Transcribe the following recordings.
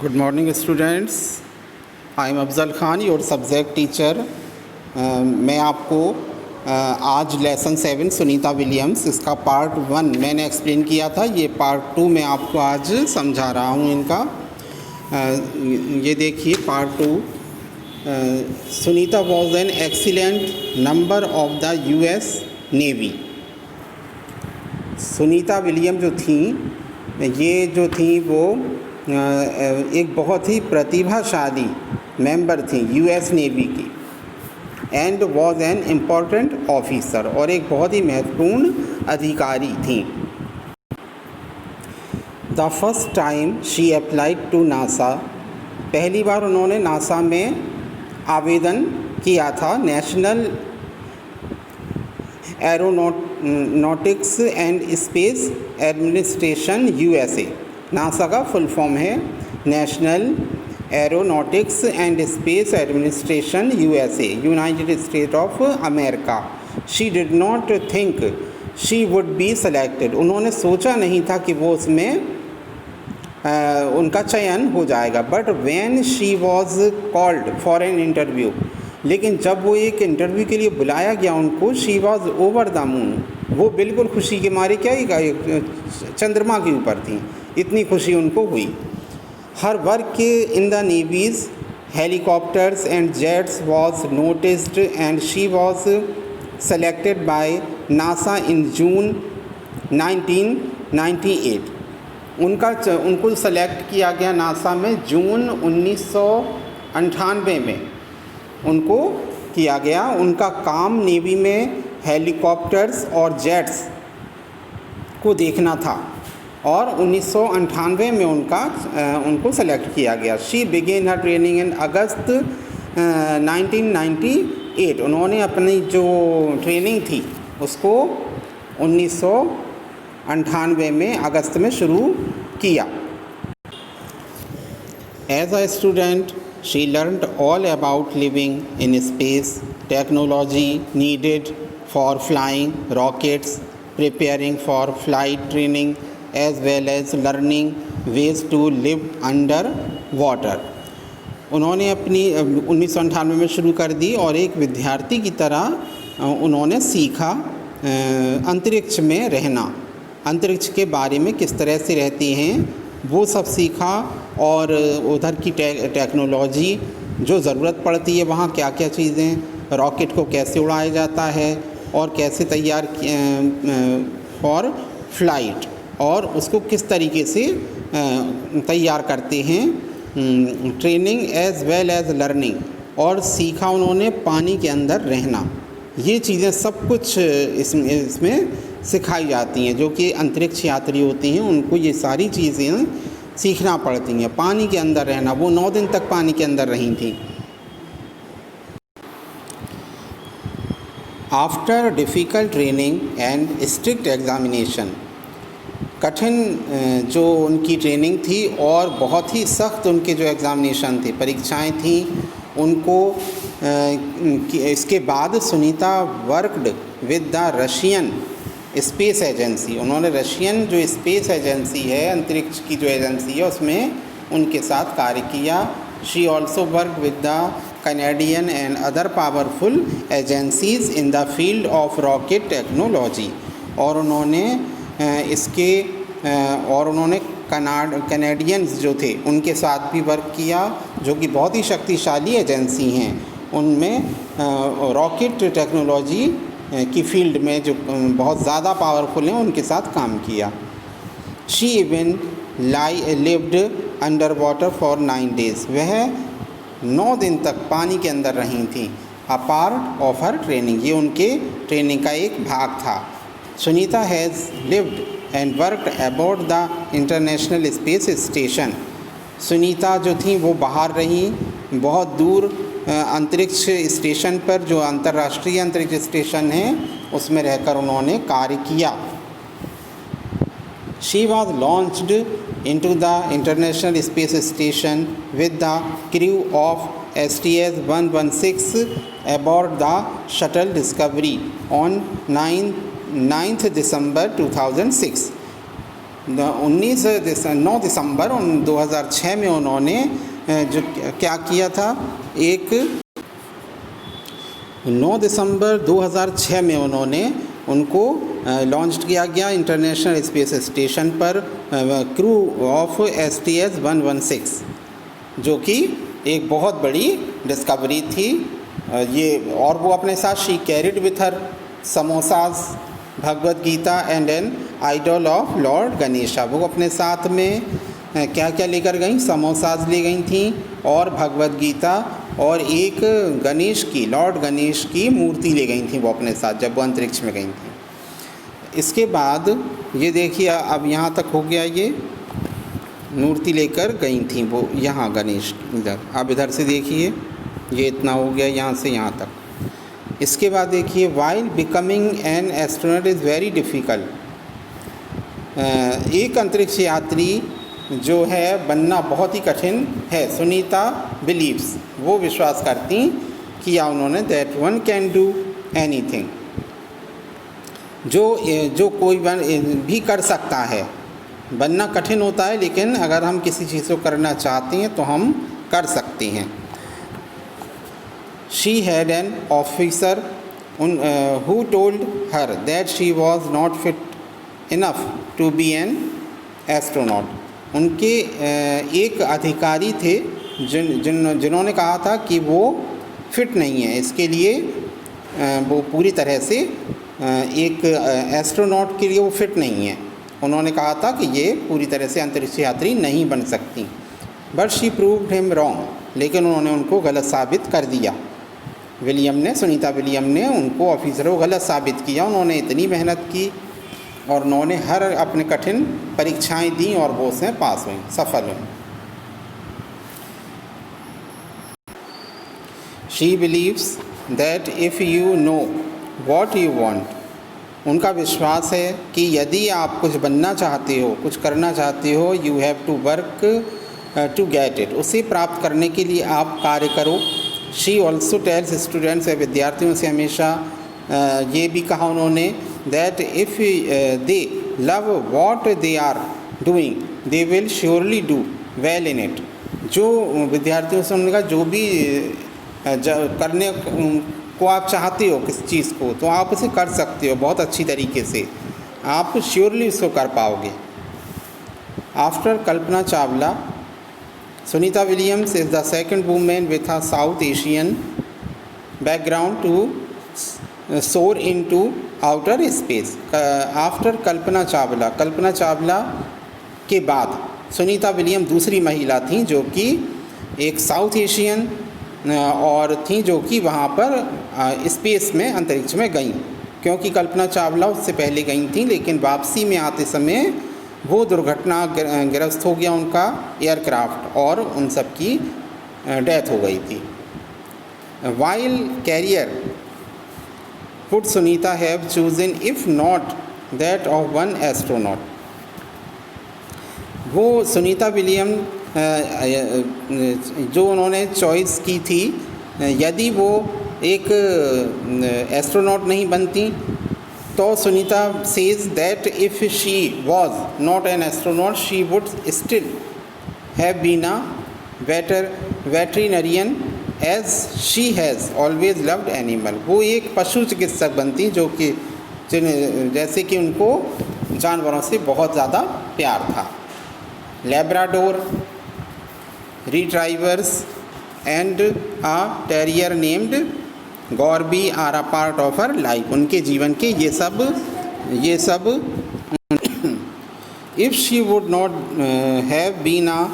Good morning students. I am Afzal Khan, your subject teacher. मैं आपको आज लेसन 7 सुनीता विलियम्स इसका पार्ट 1 मैंने एक्सप्लेन किया था, ये पार्ट 2 मैं आपको आज समझा रहा हूँ इनका। ये देखिए part 2। Sunita was an excellent number of the US navy. Sunita William जो थी, ये जो थी वो एक बहुत ही प्रतिभाशाली मेंबर थी US नेवी की, and was an important officer, और एक बहुत ही महत्वपूर्ण अधिकारी थी। The first time she applied to NASA, पहली बार उन्होंने नासा में आवेदन किया था। National Aeronautics and Space Administration USA। NASA का फुल फॉर्म है National Aeronautics and Space Administration USA, United State of America. She did not think she would be selected, उन्होंने सोचा नहीं था कि वो उसमें उनका चयन हो जाएगा। But when she was called for an interview, लेकिन जब वो एक इंटरव्यू के लिए बुलाया गया उनको, she was over the moon, वो बिल्कुल खुशी के मारे क्या ही चंद्रमा के ऊपर थी, इतनी खुशी उनको हुई। Her work in the navy's helicopters and jets was noticed and she was selected by NASA in June 1998। उनको सेलेक्ट किया गया नासा में जून 1998 में उनको किया गया। उनका काम नेवी में हेलीकॉप्टर्स और जेट्स को देखना था, और 1998 में उनको सेलेक्ट किया गया। She began her training in August 1998। उन्होंने अपनी जो ट्रेनिंग थी उसको 1998 में अगस्त में शुरू किया। As a student she learned all about living in space, technology needed for flying rockets, preparing for flight training, as well as learning ways to live under water। उन्होंने अपनी 1998 में शुरू कर दी, और एक विद्यार्थी की तरह उन्होंने सीखा अंतरिक्ष में रहना, अंतरिक्ष के बारे में किस तरह से रहते हैं वो सब सीखा, और उधर की टेक्नोलॉजी जो ज़रूरत पड़ती है वहाँ क्या क्या चीज़ें, रॉकेट को कैसे उड़ाया जाता है और कैसे तैयार फॉर फ्लाइट, और उसको किस तरीके से तैयार करते हैं, training as well as learning, और सीखा उन्होंने पानी के अंदर रहना। ये चीज़ें सब कुछ इसमें सिखाई जाती हैं। जो कि अंतरिक्ष यात्री होते हैं उनको ये सारी चीज़ें सीखना पड़ती हैं। पानी के अंदर रहना, वो 9 दिन तक पानी के अंदर रही थी। After difficult training and strict examination, कठिन जो उनकी ट्रेनिंग थी और बहुत ही सख्त उनके जो एग्ज़ामिनेशन थे, परीक्षाएं थी उनको, इसके बाद Sunita worked with the Russian space agency. उन्होंने रशियन जो स्पेस एजेंसी है, अंतरिक्ष की जो एजेंसी है, उसमें उनके साथ कार्य किया। She also work with the Canadian and other powerful agencies in the field of rocket technology, और उन्होंने कैनेडियंस जो थे उनके साथ भी वर्क किया, जो कि बहुत ही शक्तिशाली एजेंसी हैं। उनमें रॉकेट टेक्नोलॉजी की फील्ड में जो बहुत ज़्यादा पावरफुल हैं उनके साथ काम किया। She even lived under water for 9 days, वह 9 दिन तक पानी के अंदर रही थी। अ पार्ट ऑफ हर ट्रेनिंग, ये उनके ट्रेनिंग का एक भाग था। Sunita has lived and worked about the international space station. Sunita जो थी वो बाहर रही, बहुत दूर अंतरिक्ष स्टेशन पर, जो अंतर्राष्ट्रीय अंतरिक्ष स्टेशन है उसमें रहकर उन्होंने कार्य किया। She was launched into the international space station with the crew of STS-116 aboard the shuttle Discovery on 9 December 2006। 9 दिसंबर 2006 में उन्होंने जो क्या किया था, 9 दिसंबर 2006 में उन्होंने उनको लॉन्च किया गया इंटरनेशनल स्पेस स्टेशन पर क्रू ऑफ STS-116, जो कि एक बहुत बड़ी डिस्कवरी थी ये। और वो अपने साथ she carried with her samosas, Bhagavad Gita and an idol of Lord Ganesha. वो अपने साथ में क्या क्या लेकर गई, समोसाज ले गई थी और भगवद गीता और एक गणेश की, लॉर्ड गणेश की मूर्ति ले गई थी वो अपने साथ जब वो अंतरिक्ष में गई थी। इसके बाद ये देखिए अब यहाँ तक हो गया, ये मूर्ति लेकर गई थी वो यहाँ गणेश इधर। अब इधर से देखिए ये इतना हो गया यहाँ से यहाँ तक। इसके बाद देखिए while becoming an astronaut is very difficult. एक अंतरिक्ष यात्री जो है बनना बहुत ही कठिन है। सुनीता बिलीव्स, वो विश्वास करती किया उन्होंने, that one can do anything, जो कोई भी कर सकता है। बनना कठिन होता है लेकिन अगर हम किसी चीज़ को करना चाहते हैं तो हम कर सकते हैं। She had an officer who told her that she was not fit enough to be an astronaut. उनके एक अधिकारी थे जिन्होंने कहा था कि वो फिट नहीं है इसके लिए, वो पूरी तरह से एक एस्ट्रोनॉट के लिए वो फिट नहीं है। उन्होंने कहा था कि ये पूरी तरह से अंतरिक्ष यात्री नहीं बन सकती। But she proved him wrong, लेकिन उन्होंने उनको गलत साबित कर दिया। विलियम ने, सुनीता विलियम ने उनको ऑफिसर को गलत साबित किया। उन्होंने इतनी मेहनत की और उन्होंने हर अपने कठिन परीक्षाएं दी और वो उसमें पास हुई, सफल हुई। She believes that if you know what you want, उनका विश्वास है कि यदि आप कुछ बनना चाहते हो, कुछ करना चाहते हो, you have to work to get it, उसे प्राप्त करने के लिए आप कार्य करो। शी ऑल्सो टेल्स स्टूडेंट्स, विद्यार्थियों से हमेशा ये भी कहा उन्होंने, that if they love what they are doing they will surely do well in it. जो विद्यार्थियों से उन्होंने कहा जो भी करने को आप चाहते हो किस चीज़ को, तो आप उसे कर सकते हो बहुत अच्छी तरीके से, आप श्योरली उसको कर पाओगे। After Kalpana Chawla, Sunita Williams is the second women with a South Asian background to soar into outer space. After Kalpana Chawla के बाद सुनीता विलियम दूसरी महिला थी जो कि एक साउथ एशियन और थी जो कि वहाँ पर स्पेस में, अंतरिक्ष में गई, क्योंकि कल्पना चावला उससे पहले गई थी, लेकिन वापसी में आते समय वो दुर्घटना ग्रस्त हो गया उनका एयरक्राफ्ट और उन सब की डेथ हो गई थी। While career would Sunita have chosen if not that of one astronaut. वो सुनीता विलियम जो उन्होंने चॉइस की थी, यदि वो एक एस्ट्रोनॉट नहीं बनती तो Sunita says that if she was not an astronaut she would still have been a veterinarian as she has always loved animal. वो एक पशु चिकित्सक बनती जो कि जैसे कि उनको जानवरों से बहुत ज़्यादा प्यार था। Labrador retrievers and a terrier named Gorby are a part of her life. उनके जीवन के ये सब if she would not have been a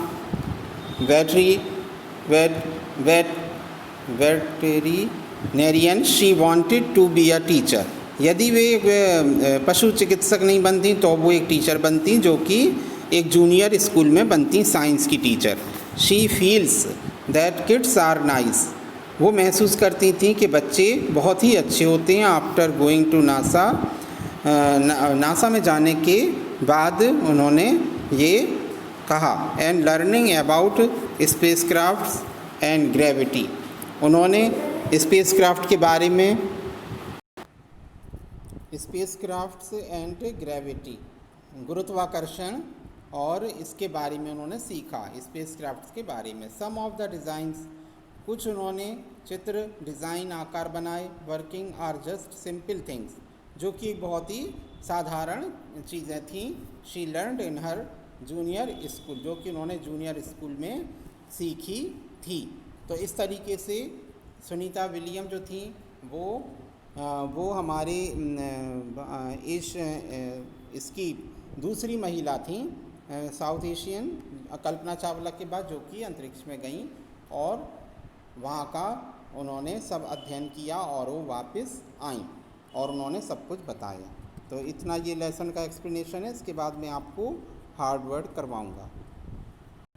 veterinarian she wanted to be a teacher. यदि वे पशु चिकित्सक नहीं बनती तो वो एक टीचर बनती, जो कि एक जूनियर स्कूल में बनती, साइंस की teacher. She feels that kids are nice. वो महसूस करती थी कि बच्चे बहुत ही अच्छे होते हैं। आफ्टर गोइंग टू नासा में जाने के बाद उन्होंने ये कहा, and learning about spacecrafts and gravity. उन्होंने स्पेसक्राफ्ट के बारे में, स्पेसक्राफ्ट्स एंड ग्रेविटी गुरुत्वाकर्षण और इसके बारे में उन्होंने सीखा, स्पेसक्राफ्ट के बारे में। सम ऑफ द डिज़ाइंस, कुछ उन्होंने चित्र, डिज़ाइन, आकार बनाए। Working are just simple things, जो कि बहुत ही साधारण चीज़ें थीं। She learned in her junior school, जो कि उन्होंने जूनियर स्कूल में सीखी थी। तो इस तरीके से सुनीता विलियम जो थी वो हमारे इसकी दूसरी महिला थी साउथ एशियन, कल्पना चावला के बाद, जो कि अंतरिक्ष में गईं और वहाँ का उन्होंने सब अध्ययन किया और वो वापस आईं और उन्होंने सब कुछ बताया। तो इतना ये लेसन का एक्सप्लेनेशन है। इसके बाद मैं आपको हार्ड वर्ड करवाऊँगा।